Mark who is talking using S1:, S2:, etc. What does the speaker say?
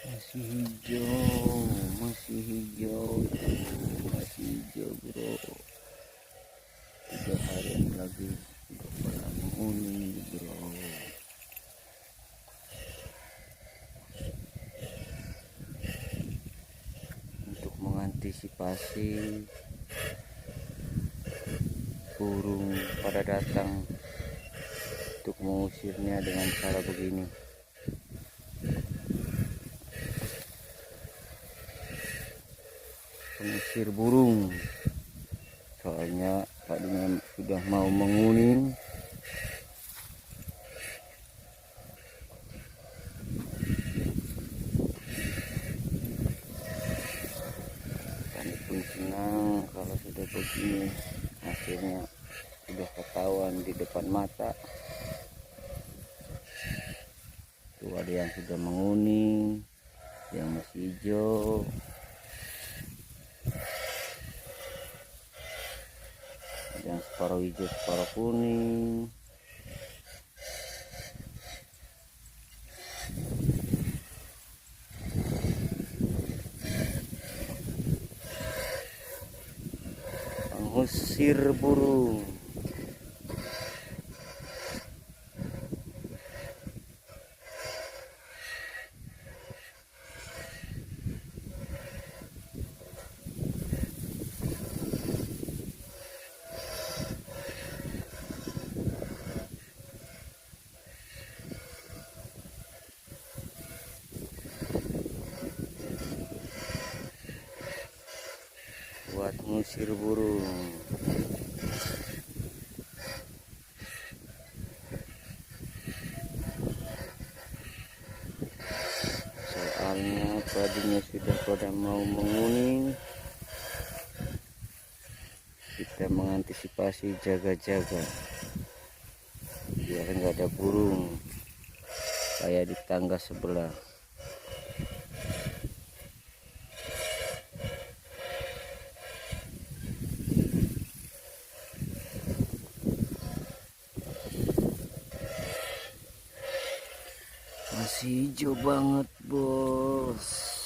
S1: Masih hijau, masih hijau, masih hijau bro. 3 harian lagi udah pada menguning bro. Untuk mengantisipasi burung pada datang, untuk mengusirnya dengan cara begini. Pengusir burung, soalnya tadinya sudah mau menguning. Kami pun senang kalau sudah begini, hasilnya sudah ketahuan di depan mata. Tuh ada yang sudah menguning, yang masih hijau. Yang separuh hijau separuh kuning. Pengusir burung. Buat mengusir burung. Soalnya padinya sudah pada mau menguning, kita mengantisipasi jaga-jaga biar nggak ada burung kayak di tangga sebelah. Masih hijau banget bos.